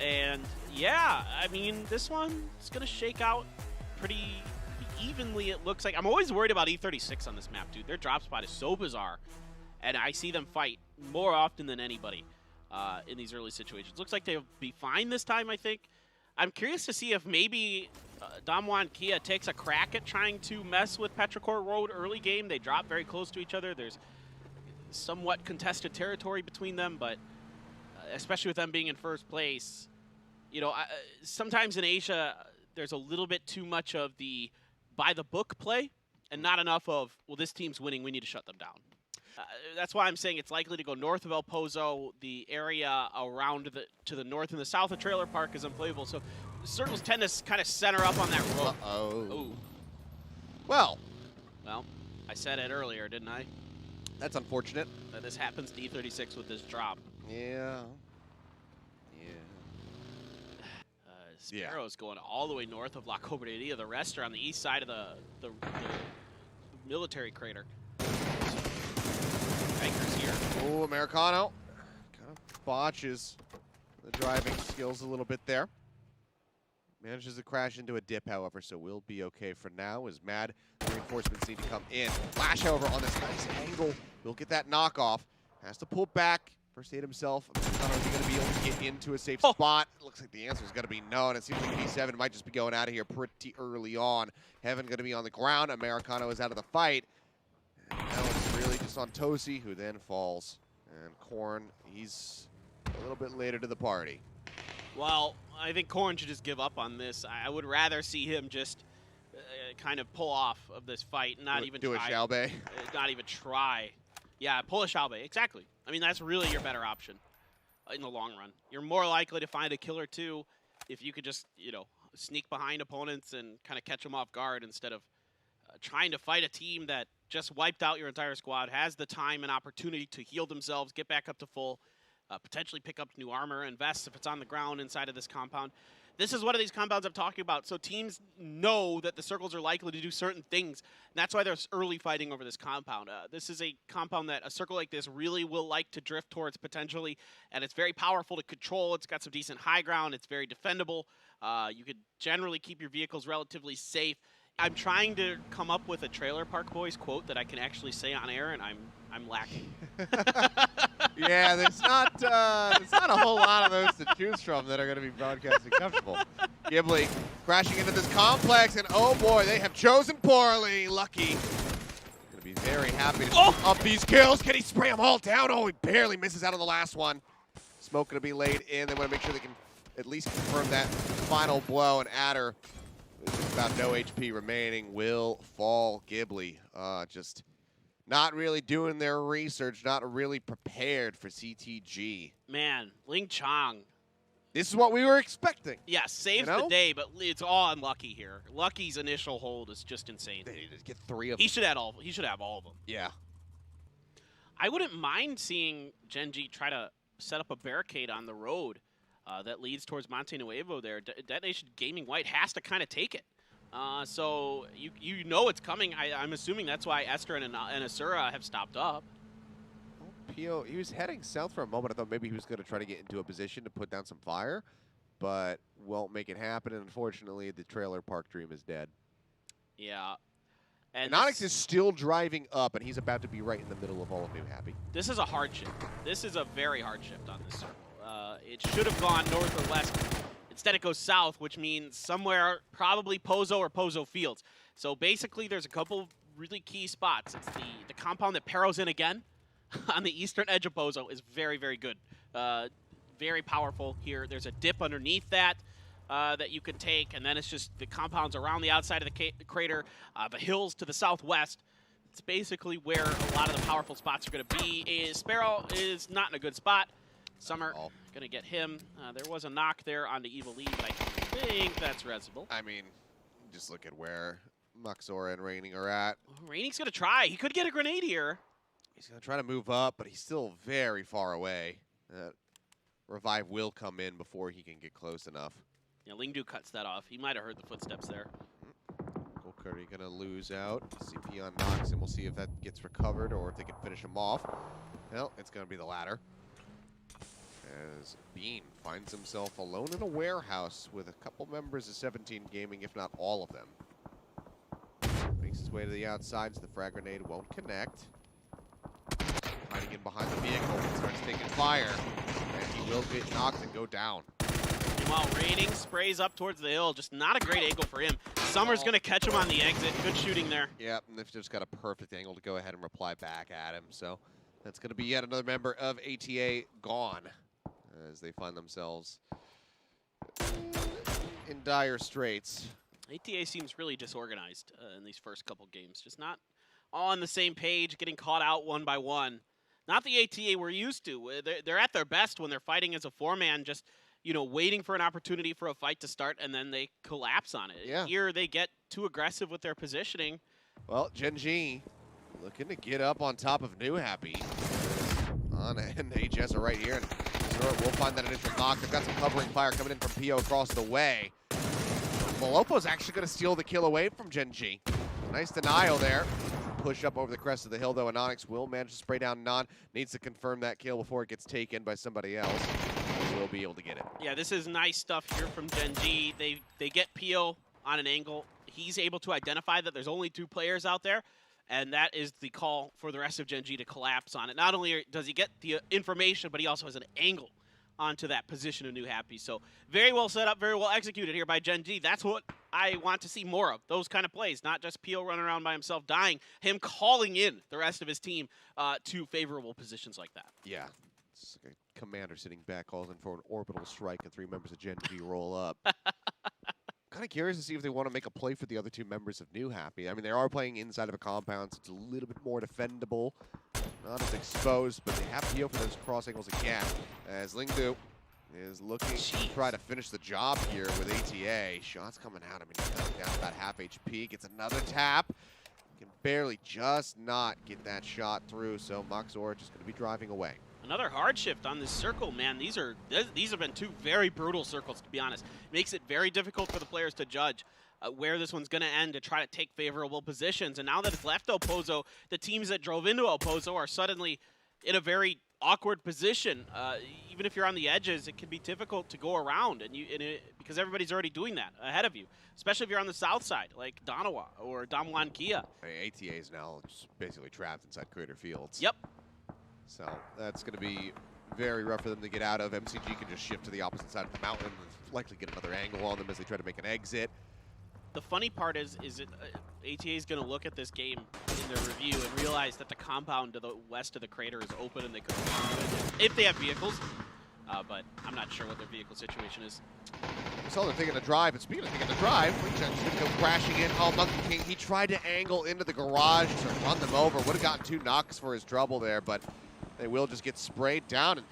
And yeah, I mean, this one is going to shake out pretty evenly, it looks like. I'm always worried about E36 on this map, dude. Their drop spot is so bizarre. And I see them fight more often than anybody in these early situations. Looks like they'll be fine this time, I think. I'm curious to see if maybe Danawa and Kia takes a crack at trying to mess with Petrichor Road early game. They drop very close to each other. There's somewhat contested territory between them, but especially with them being in first place, you know, sometimes in Asia, there's a little bit too much of the by-the-book play and not enough of, well, this team's winning, we need to shut them down. That's why I'm saying it's likely to go north of El Pozo. The area around to the north and the south of Trailer Park is unplayable, so circles tend to kind of center up on that road. Uh-oh. Well, I said it earlier, didn't I? That's unfortunate. That this happens to E36 with this drop. Yeah. Sparrow's going all the way north of La Cobreria. The rest are on the east side of the military crater. Anchors here. Oh, Americano kind of botches the driving skills a little bit there. Manages to crash into a dip, however, so we'll be okay for now as Mad reinforcements need to come in. Lash, however, on this nice angle, will get that knockoff. Has to pull back. First aid himself. Americano, is he going to be able to get into a safe spot? Looks like the answer is going to be no, and it seems like B7 might just be going out of here pretty early on. Heaven going to be on the ground. Americano is out of the fight. And now it's really just on Tosi, who then falls. And Korn, he's a little bit later to the party. Well, I think Korn should just give up on this. I would rather see him just kind of pull off of this fight, not even do try. Do a Xiaobei. Not even try. Yeah, pull a Xiaobei, exactly. I mean, that's really your better option in the long run. You're more likely to find a killer too if you could just, you know, sneak behind opponents and kind of catch them off guard instead of trying to fight a team that just wiped out your entire squad, has the time and opportunity to heal themselves, get back up to full, potentially pick up new armor, invest if it's on the ground inside of this compound. This is one of these compounds I'm talking about. So teams know that the circles are likely to do certain things. And that's why there's early fighting over this compound. This is a compound that a circle like this really will like to drift towards potentially. And it's very powerful to control. It's got some decent high ground. It's very defendable. You could generally keep your vehicles relatively safe. I'm trying to come up with a Trailer Park Boys quote that I can actually say on air, and I'm lacking. Yeah, there's not a whole lot of those to choose from that are going to be broadcasting comfortable. Ghibli crashing into this complex, and oh boy, they have chosen poorly. Lucky going to be very happy to up these kills. Can he spray them all down? Oh, he barely misses out on the last one. Smoke going to be laid in. They want to make sure they can at least confirm that final blow, and Adder, with about no HP remaining, will fall. Ghibli just not really doing their research, not really prepared for CTG. Man, Ling Chong. This is what we were expecting. Yeah, saves the day, but it's all unlucky here. Lucky's initial hold is just insane. They need to get 3 of them. He should have all of them. Yeah. I wouldn't mind seeing Gen.G try to set up a barricade on the road that leads towards Monte Nuevo there. Detonation Gaming White has to kind of take it. So you know it's coming. I'm assuming that's why Esther and Asura have stopped up. Well, Pio, he was heading south for a moment. I thought maybe he was going to try to get into a position to put down some fire, but won't make it happen. And unfortunately, the Trailer Park dream is dead. Yeah. And Inonix is still driving up, and he's about to be right in the middle of all of New Happy. This is a hard shift. This is a very hard shift on this circle. It should have gone north or west. Instead, it goes south, which means somewhere probably Pozo or Pozo Fields. So basically, there's a couple really key spots. It's the compound that Perro's in again on the eastern edge of Pozo is very, very good. Very powerful here. There's a dip underneath that that you can take, and then it's just the compounds around the outside of the crater, the hills to the southwest. It's basically where a lot of the powerful spots are going to be. Sparrow is not in a good spot. Summer going to get him. There was a knock there on the Evil Lead, but I think that's resible. I mean, just look at where maczora and Raining are at. Raining's going to try. He could get a grenade here. He's going to try to move up, but he's still very far away. Revive will come in before he can get close enough. Yeah, Lingdu cuts that off. He might have heard the footsteps there. Curry going to lose out. CP on knocks, and we'll see if that gets recovered or if they can finish him off. Well, it's going to be the latter. as Bean finds himself alone in a warehouse with a couple members of 17 Gaming, if not all of them. Makes his way to the outside, so the frag grenade won't connect. Hiding in behind the vehicle, starts taking fire, and he will get knocked and go down. Meanwhile, Raining sprays up towards the hill. Just not a great angle for him. Summer's going to catch him on the exit. Good shooting there. Yep, and they've just got a perfect angle to go ahead and reply back at him. So that's going to be yet another member of ATA gone as they find themselves in dire straits. ATA seems really disorganized in these first couple games. Just not all on the same page, getting caught out one by one. Not the ATA we're used to. They're at their best when they're fighting as a four-man, just waiting for an opportunity for a fight to start, and then they collapse on it. Yeah. Here, they get too aggressive with their positioning. Well, Gen.G looking to get up on top of New Happy. On and HS are right here, and we'll find that initial knock. They've got some covering fire coming in from Pio across the way. Malopo's actually going to steal the kill away from Gen.G. Nice denial there. Push up over the crest of the hill, though. Inonix will manage to spray down Non. Needs to confirm that kill before it gets taken by somebody else. He will be able to get it. Yeah, this is nice stuff here from Gen.G. They get Pio on an angle. He's able to identify that there's only two players out there, and that is the call for the rest of Gen.G to collapse on it. Not only does he get the information, but he also has an angle onto that position of New Happy. So very well set up, very well executed here by Gen.G. That's what I want to see more of, those kind of plays, not just Pio running around by himself dying, him calling in the rest of his team to favorable positions like that. Yeah. It's like a commander sitting back, calls in for an orbital strike, and three members of Gen.G roll up. Kind of curious to see if they want to make a play for the other two members of New Happy. I mean, they are playing inside of a compound, so it's a little bit more defendable. Not as exposed, but they have Pio for those cross angles again. As Lingdu is looking to try to finish the job here with ATA. Shots coming out. I mean, he's down about half HP. Gets another tap. Can barely just not get that shot through, so maczora just going to be driving away. Another hard shift on this circle, man. These have been two very brutal circles, to be honest. Makes it very difficult for the players to judge where this one's going to end to try to take favorable positions. And now that it's left Opozo, the teams that drove into Opozo are suddenly in a very awkward position. Even if you're on the edges, it can be difficult to go around, because everybody's already doing that ahead of you, especially if you're on the south side, like Danawa or Damwon Kia. ATA is now just basically trapped inside Crater Fields. Yep. So that's going to be very rough for them to get out of. MCG can just shift to the opposite side of the mountain and likely get another angle on them as they try to make an exit. The funny part is ATA is going to look at this game in their review and realize that the compound to the west of the crater is open and they could if they have vehicles. But I'm not sure what their vehicle situation is. So they're thinking to drive, and speaking of thinking to drive, Wingchun's going to go crashing in. Oh, Monkey King, he tried to angle into the garage to run them over. Would have gotten two knocks for his trouble there, but they will just get sprayed down and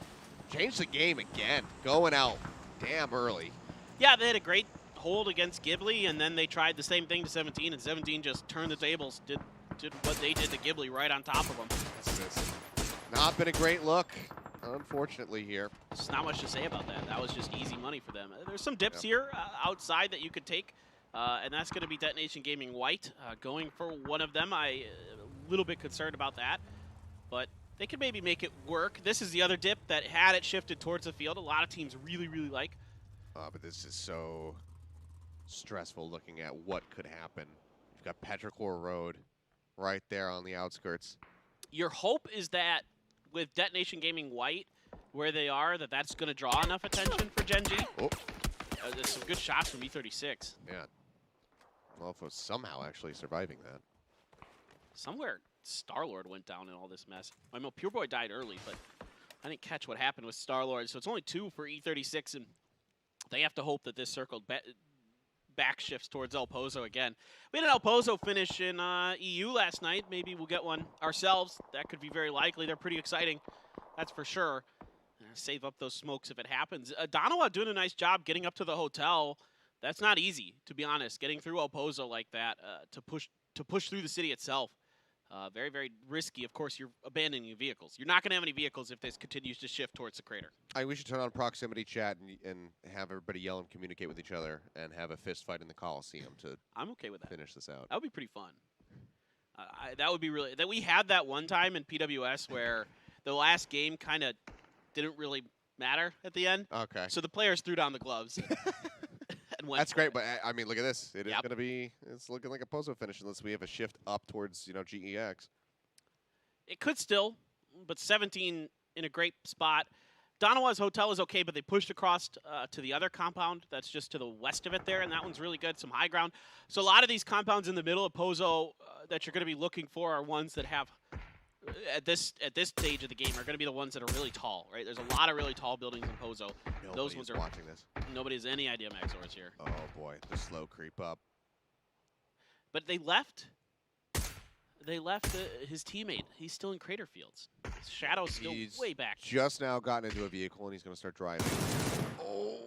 change the game again. Going out damn early. Yeah, they had a great hold against Ghibli, and then they tried the same thing to 17, and 17 just turned the tables, did what they did to Ghibli right on top of them. It's not been a great look, unfortunately, here. There's not much to say about that. That was just easy money for them. There's some dips here outside that you could take, and that's going to be Detonation Gaming White going for one of them. I'm a little bit concerned about that, but they could maybe make it work. This is the other dip that had it shifted towards the field. A lot of teams really, really like. But this is so stressful looking at what could happen. You've got Petrichor Road right there on the outskirts. Your hope is that with Detonation Gaming White, where they are, that's going to draw enough attention for Gen.G. Oh. There's some good shots from E36. Yeah. Well, for somehow actually surviving that. Somewhere Star-Lord went down in all this mess. I know Pure Boy died early, but I didn't catch what happened with Star-Lord. So it's only 2 for E36, and they have to hope that this circle back shifts towards El Pozo again. We had an El Pozo finish in EU last night. Maybe we'll get one ourselves. That could be very likely. They're pretty exciting, that's for sure. Save up those smokes if it happens. Danawa doing a nice job getting up to the hotel. That's not easy, to be honest. Getting through El Pozo like that to push through the city itself. Very, very risky. Of course, you're abandoning your vehicles. You're not going to have any vehicles if this continues to shift towards the crater. We should turn on proximity chat and have everybody yell and communicate with each other and have a fist fight in the Coliseum to I'm okay with that. Finish this out. That would be pretty fun. That would be really... We had that one time in PWS where the last game kind of didn't really matter at the end. Okay. So the players threw down the gloves. And went That's great, but I mean, look at this. It is Yep. going to be, it's looking like a Pozo finish unless we have a shift up towards, you know, GEX. It could still, but 17 in a great spot. Danawa's hotel is okay, but they pushed across to the other compound that's just to the west of it there, and that one's really good, some high ground. So a lot of these compounds in the middle of Pozo that you're going to be looking for are ones that have, at this stage of the game, are going to be the ones that are really tall, right? There's a lot of really tall buildings in Pozo. Those ones are watching this. Nobody has any idea maczora's here. Oh boy, the slow creep up. But they left. They left his teammate. He's still in Crater Fields. Shadow's still He's way back. Just now gotten into a vehicle and he's going to start driving. Oh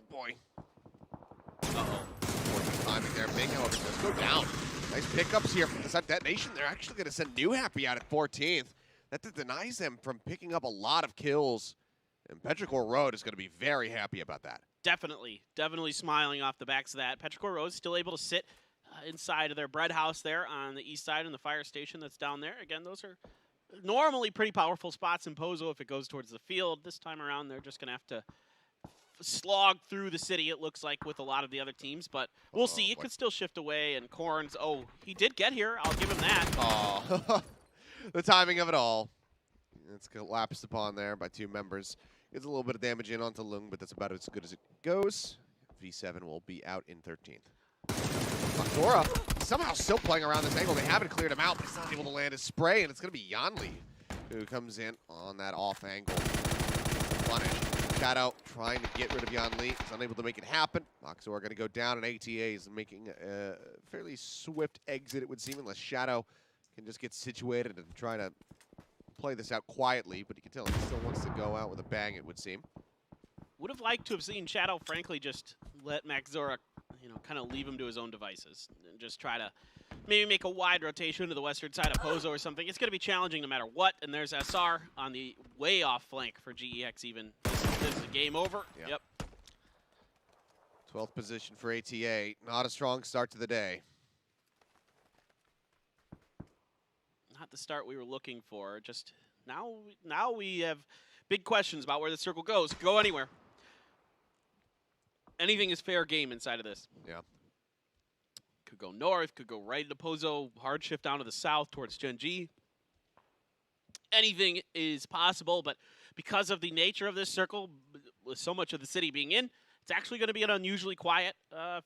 boy. Uh-oh. Unfortunate timing there. Ming, however, does go down. Nice pickups here from the detonation. They're actually going to send New Happy out at 14th. That denies them from picking up a lot of kills. And Petrichor Road is going to be very happy about that. Definitely smiling off the backs of that. Petrichor Road is still able to sit inside of their bread house there on the east side and the fire station that's down there. Again, those are normally pretty powerful spots in Pozo if it goes towards the field. This time around, they're just going to have to slog through the city, it looks like, with a lot of the other teams. But we'll see. It could still shift away. And Corns, oh, he did get here. I'll give him that. Oh, the timing of it all. It's collapsed upon there by two members. Gets a little bit of damage in onto Lung, but that's about as good as it goes. V7 will be out in 13th. maczora somehow still playing around this angle. They haven't cleared him out, but he's not able to land his spray, and it's going to be Yanli who comes in on that off angle. Punish. Shadow trying to get rid of Yanli. He's unable to make it happen. maczora going to go down, and ATA is making a fairly swift exit, it would seem, unless Shadow can just get situated and try to play this out quietly, but you can tell he still wants to go out with a bang, it would seem. Would have liked to have seen Shadow, frankly, just let maczora, you know, kind of leave him to his own devices and just try to maybe make a wide rotation to the western side of Pozo or something. It's going to be challenging no matter what, and there's SR on the way off flank for GEX even. This is a game over. Yep. 12th position for ATA. Not a strong start to the day. Not the start we were looking for. Just now we have big questions about where the circle goes. Could go anywhere. Anything is fair game inside of this. Yeah. Could go north, could go right into Pozo, hard shift down to the south towards Gen.G. Anything is possible, but because of the nature of this circle, with so much of the city being in, it's actually going to be an unusually quiet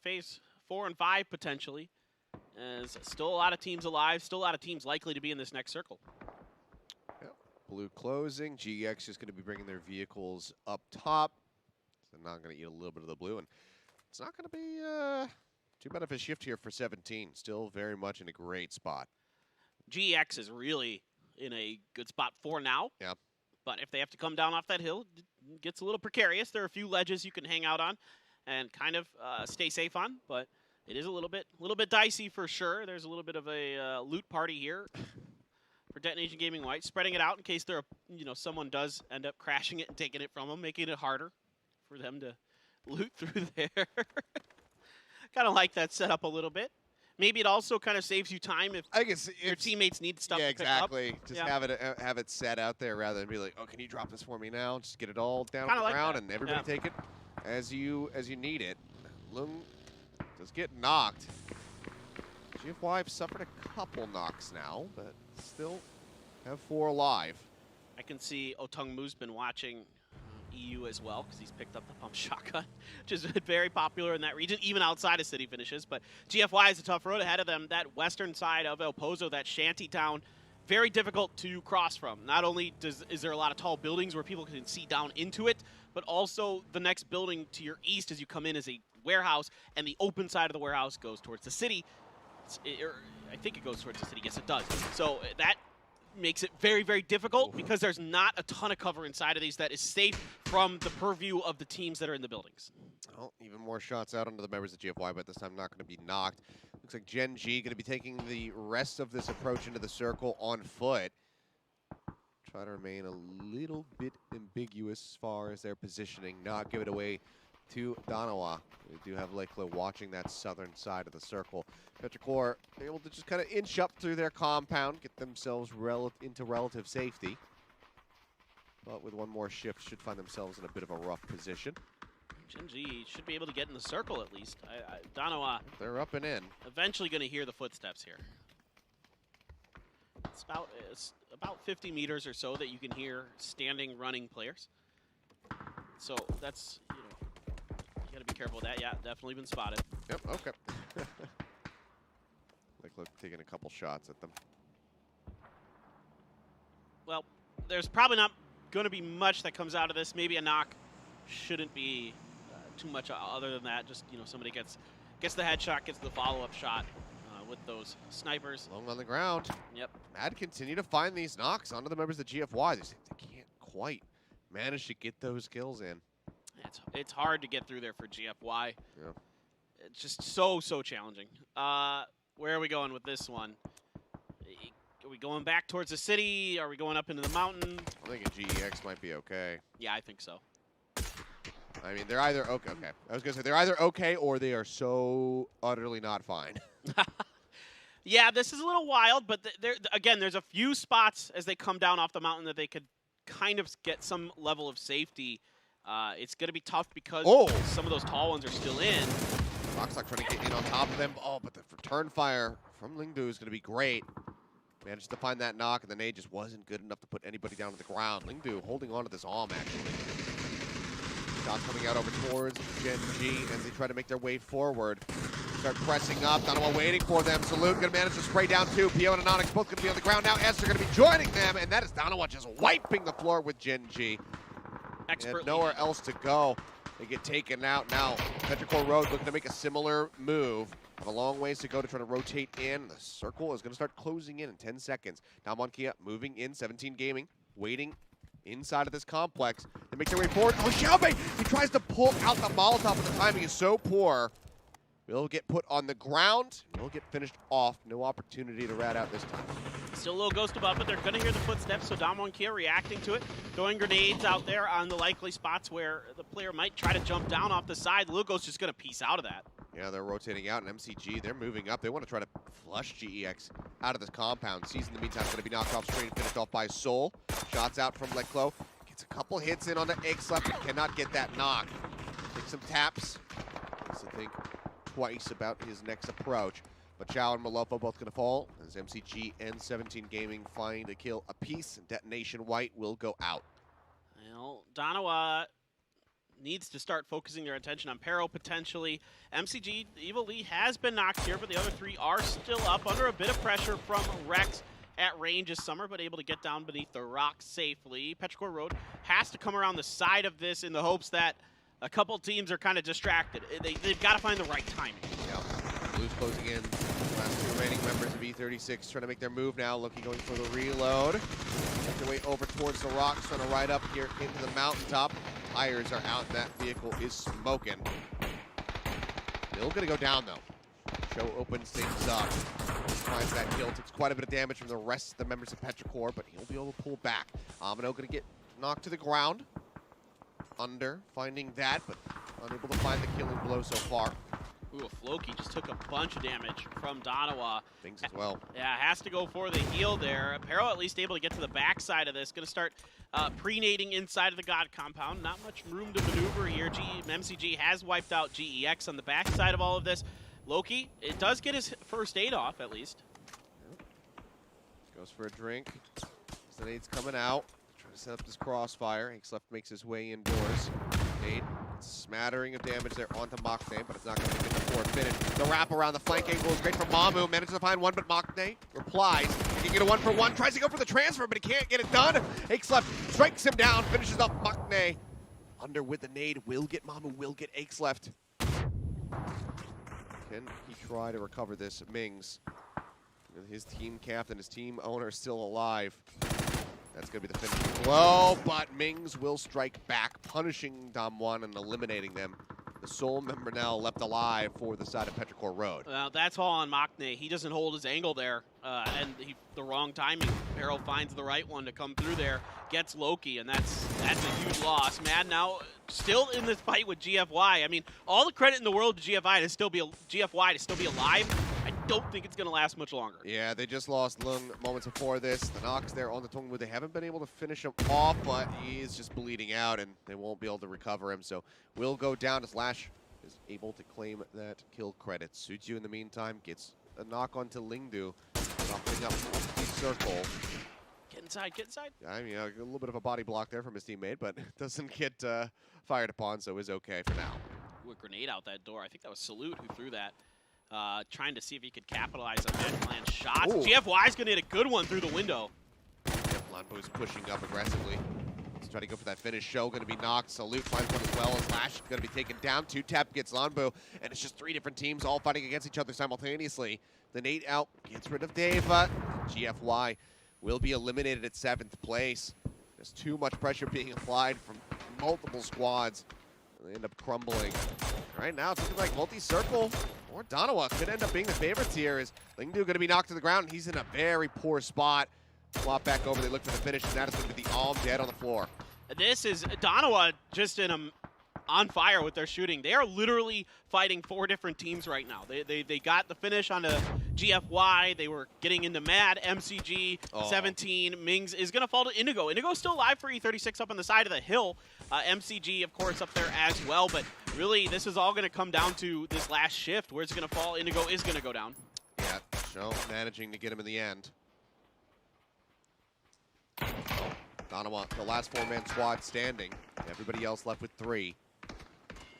phase 4 and 5 potentially. There's still a lot of teams alive, still a lot of teams likely to be in this next circle. Yep. Blue closing. GEX is going to be bringing their vehicles up top. They're not going to eat a little bit of the blue, and it's not going to be too bad of a shift here for 17. Still very much in a great spot. GEX is really in a good spot for now. Yeah. But if they have to come down off that hill, it gets a little precarious. There are a few ledges you can hang out on and kind of stay safe on, but it is a little bit dicey for sure. There's a little bit of a loot party here for Detonation Gaming White, spreading it out in case there, someone does end up crashing it and taking it from them, making it harder for them to loot through there. Kind of like that setup a little bit. Maybe it also kind of saves you time if your teammates need stuff to pick up. Just have it set out there rather than be like, oh, can you drop this for me now? Just get it all down on the ground and everybody take it as you need it. Lung does get knocked. GFY suffered a couple knocks now, but still have 4 alive. I can see Otung Mu's been watching EU as well, because he's picked up the pump shotgun, which is very popular in that region, even outside of city finishes. But GFY is a tough road ahead of them. That western side of El Pozo, that shanty town, very difficult to cross from. Not only is there a lot of tall buildings where people can see down into it, but also the next building to your east as you come in is a warehouse, and the open side of the warehouse goes towards the city. I think it goes towards the city. Yes, it does. So that makes it very, very difficult because there's not a ton of cover inside of these that is safe from the purview of the teams that are in the buildings. Well, even more shots out onto the members of GFY, but this time not going to be knocked. Looks like Gen.G going to be taking the rest of this approach into the circle on foot. Try to remain a little bit ambiguous as far as their positioning, not give it away to Danawa. We do have Lekla watching that southern side of the circle. Petrichor able to just kind of inch up through their compound, get themselves into relative safety. but with one more shift, should find themselves in a bit of a rough position. Gen.G should be able to get in the circle at least. Danawa, they're up and in. Eventually going to hear the footsteps here. It's about 50 meters or so that you can hear standing, running players. So that's, you got to be careful with that. Yeah, definitely been spotted. Yep, okay. Look, taking a couple shots at them. Well, there's probably not going to be much that comes out of this. Maybe a knock. Shouldn't be too much other than that. Just, somebody gets the headshot, gets the follow-up shot with those snipers. Long on the ground. Yep. Mad continue to find these knocks onto the members of the GFY. They can't quite manage to get those kills in. It's hard to get through there for GFY. Yeah. It's just so challenging. Where are we going with this one? Are we going back towards the city? Are we going up into the mountain? I think a GEX might be okay. Yeah, I think so. I mean, they're either okay. I was going to say they're either okay or they are so utterly not fine. Yeah, this is a little wild, but again, there's a few spots as they come down off the mountain that they could kind of get some level of safety. It's going to be tough because some of those tall ones are still in. Rockstock trying to get in on top of them. Oh, but the return fire from Lingdu is going to be great. Managed to find that knock, and the nade just wasn't good enough to put anybody down to the ground. Lingdu holding on to this arm, actually. Shot coming out over towards Gen.G as they try to make their way forward. Start pressing up. Danawa waiting for them. Salute going to manage to spray down two. Pio and Inonix both going to be on the ground now. Esther going to be joining them, and that is Danawa just wiping the floor with Gen.G. Expertly. And nowhere else to go. They get taken out now. Petrichor Road looking to make a similar move. Have a long ways to go to try to rotate in. The circle is going to start closing in 10 seconds. Now Monkia moving in. 17 Gaming waiting inside of this complex. They make their way forward. Oh, Xiaobei! He tries to pull out the Molotov, but the timing is so poor. Will get put on the ground. Will get finished off. No opportunity to rat out this time. Still a little ghost above, but they're going to hear the footsteps, so Dom and Kia reacting to it. Throwing grenades out there on the likely spots where the player might try to jump down off the side. Lugo's just going to piece out of that. Yeah, they're rotating out, and MCG, they're moving up. They want to try to flush GEX out of this compound. Season, in the meantime, is going to be knocked off screen, finished off by Seoul. Shots out from Leclo. Gets a couple hits in on the X-Left, but cannot get that knock. Takes some taps. Needs to think twice about his next approach. But Chow and Malofo both going to fall as MCG and 17 Gaming find a kill apiece. Detonation White will go out. Well, Danawa needs to start focusing their attention on Pero potentially. MCG, Evil Lee has been knocked here, but the other three are still up under a bit of pressure from Rex at range this summer, but able to get down beneath the rock safely. Petrichor Road has to come around the side of this in the hopes that a couple teams are kind of distracted. They've got to find the right timing. Yep. Blues closing in. Last two remaining members of E36 trying to make their move now. Loki going for the reload. Make their way over towards the rocks, trying to ride up here into the mountaintop. Tires are out. That vehicle is smoking. Still going to go down, though. Show opens things up. Finds that kill. Takes quite a bit of damage from the rest of the members of Petrichor, but he'll be able to pull back. Amino going to get knocked to the ground. Under, finding that, but unable to find the killing blow so far. Ooh, Floki just took a bunch of damage from Danawa. Things as well. Yeah, has to go for the heal there. Pero at least able to get to the backside of this. Going to start pre-nading inside of the God compound. Not much room to maneuver here. MCG has wiped out GEX on the backside of all of this. Loki, it does get his first aid off at least. Yep. Goes for a drink. The nade's coming out. Trying to set up this crossfire. X-Left makes his way indoors. Nade, smattering of damage there onto Maknae, but it's not going to be before finish. The wrap around the flank angle is great from Mamu. Manages to find one, but Maknae replies. He can get a 1-for-1. Tries to go for the transfer, but he can't get it done. X-Left strikes him down, finishes off Maknae. Under with the nade. Will get Mamu, will get X-Left. Can he try to recover this? Mings, with his team captain, his team owner still alive. That's going to be the finishing blow, but Mings will strike back, punishing Damwon and eliminating them. The sole member now left alive for the side of Petrichor Road. Well, that's all on Maknae. He doesn't hold his angle there, and the wrong timing. Pero finds the right one to come through there, gets Loki, and that's a huge loss. Mad now still in this fight with GFY. I mean, all the credit in the world to GFY to still be alive. I don't think it's going to last much longer. Yeah, they just lost Lung moments before this. The knocks there on the Tongwu. They haven't been able to finish him off, but he is just bleeding out, and they won't be able to recover him. So will go down as Lash is able to claim that kill credit. Suju, in the meantime, gets a knock onto Lingdu, dropping up the circle. Get inside, get inside. I mean, a little bit of a body block there from his teammate, but doesn't get fired upon, so is okay for now. Ooh, a grenade out that door. I think that was Salute who threw that. Trying to see if he could capitalize on that plan shots. Ooh. GFY is going to hit a good one through the window. Yep, Lanbo's pushing up aggressively. He's trying to go for that finish. Show going to be knocked. Salute finds one as well as Lash going to be taken down. 2-tap gets Lanbo, and it's just 3 different teams all fighting against each other simultaneously. The nade out gets rid of DAEVA. GFY will be eliminated at 7th place. There's too much pressure being applied from multiple squads. They end up crumbling. Right now, it's looking like multi-circle or Danawa could end up being the favorites here. Is Lingdu going to be knocked to the ground? He's in a very poor spot. Swap back over. They look for the finish, and that is going to be the Alm dead on the floor. This is Danawa just on fire with their shooting. They are literally fighting 4 different teams right now. They got the finish on a GFY. They were getting into Mad, MCG, 17. Mings is going to fall to Indigo. Indigo's still alive for E36 up on the side of the hill. MCG, of course, up there as well. But really, this is all going to come down to this last shift. Where's it going to fall? Indigo is going to go down. Yeah, Show managing to get him in the end. Danawa, the last 4-man squad standing. Everybody else left with 3.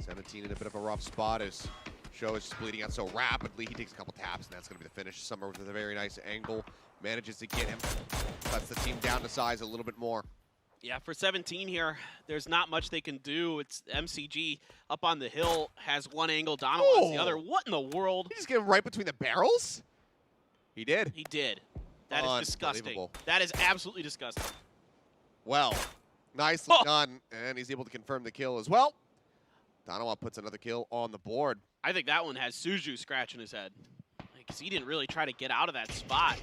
17 in a bit of a rough spot as Show is just bleeding out so rapidly. He takes a couple taps, and that's going to be the finish. Summer with a very nice angle. Manages to get him. Cuts the team down to size a little bit more. Yeah, for 17 here, there's not much they can do. It's MCG up on the hill, has one angle, Danawa has the other. What in the world? He just get him right between the barrels? He did. He did. That is disgusting. That is absolutely disgusting. Well, nicely done, and he's able to confirm the kill as well. Danawa puts another kill on the board. I think that one has Suju scratching his head, because he didn't really try to get out of that spot.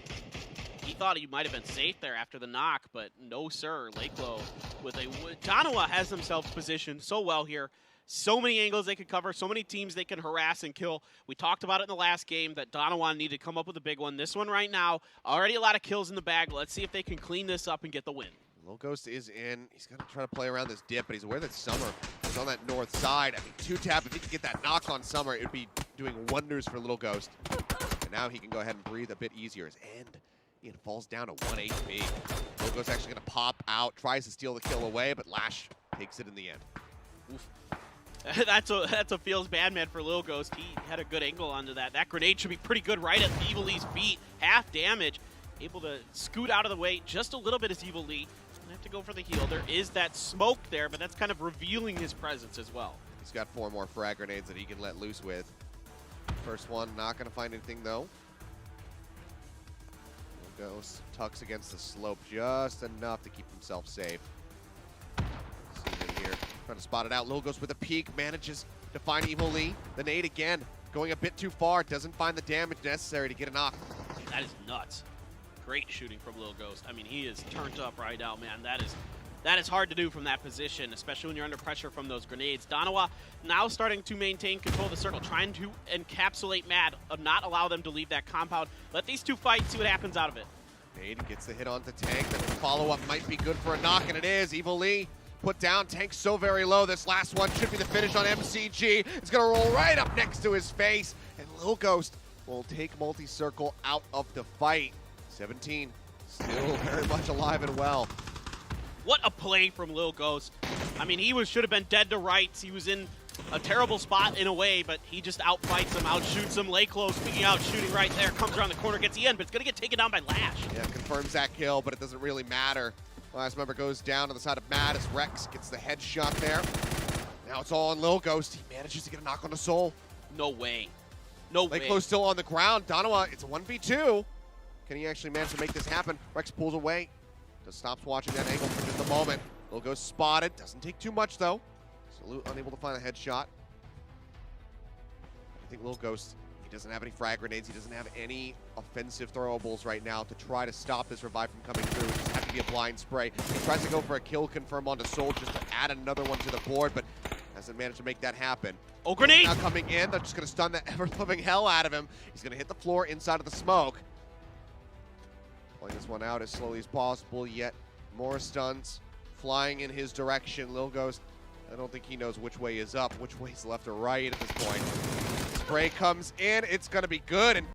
He thought he might have been safe there after the knock, but no, sir. Lakelo with a... Danawa has themselves positioned so well here. So many angles they could cover, so many teams they can harass and kill. We talked about it in the last game that Danawa needed to come up with a big one. This one right now, already a lot of kills in the bag. Let's see if they can clean this up and get the win. Lil Ghost is in. He's going to try to play around this dip, but he's aware that Summer is on that north side. I mean, 2-tap, if he could get that knock on Summer, it would be doing wonders for Lil Ghost. And now he can go ahead and breathe a bit easier. His end. It falls down to 1 HP. Lil Ghost actually going to pop out, tries to steal the kill away, but Lash takes it in the end. Oof. That's a feels bad man for Lil Ghost. He had a good angle onto that. That grenade should be pretty good right at Evil Lee's feet. Half damage. Able to scoot out of the way just a little bit as Evil Lee. Gonna have to go for the heal. There is that smoke there, but that's kind of revealing his presence as well. He's got 4 more frag grenades that he can let loose with. First one, not going to find anything though. Lil Ghost tucks against the slope just enough to keep himself safe. See him here. Trying to spot it out. Lil Ghost with a peek, manages to find Evil Lee. The nade again, going a bit too far. Doesn't find the damage necessary to get a knock. That is nuts. Great shooting from Lil Ghost. I mean, he is turned up right now, man. That is hard to do from that position, especially when you're under pressure from those grenades. Danawa now starting to maintain control of the circle, trying to encapsulate Mad, not allow them to leave that compound. Let these two fight, see what happens out of it. Nade gets the hit onto Tank. The follow-up might be good for a knock, and it is. Evil Lee put down. Tank so very low. This last one should be the finish on MCG. It's going to roll right up next to his face, and Lil Ghost will take multi-circle out of the fight. 17, still very much alive and well. What a play from Lil Ghost. I mean, he should have been dead to rights. He was in a terrible spot in a way, but he just outfights him, outshoots him. Lakelo speaking out, shooting right there, comes around the corner, gets the end, but it's going to get taken down by Lash. Yeah, confirms that kill, but it doesn't really matter. Last member goes down to the side of Mad as Rex gets the headshot there. Now it's all on Lil Ghost. He manages to get a knock on the soul. No way. No way. Lakelo's still on the ground. Danawa, it's a 1v2. Can he actually manage to make this happen? Rex pulls away. Just stops watching that angle for just a moment. Lil Ghost spotted. Doesn't take too much, though. Salute unable to find a headshot. I think Lil Ghost, he doesn't have any frag grenades. He doesn't have any offensive throwables right now to try to stop this revive from coming through. It just have to be a blind spray. He tries to go for a kill confirm onto Soul just to add another one to the board, but as Doesn't manage to make that happen. Oh, grenade! Now coming in, they're just going to stun the ever-living hell out of him. He's going to hit the floor inside of the smoke. Pulling this one out as slowly as possible, yet more stuns flying in his direction. Lil Ghost, I don't think he knows which way is up, which way is left or right at this point. Spray comes in, it's going to be good. And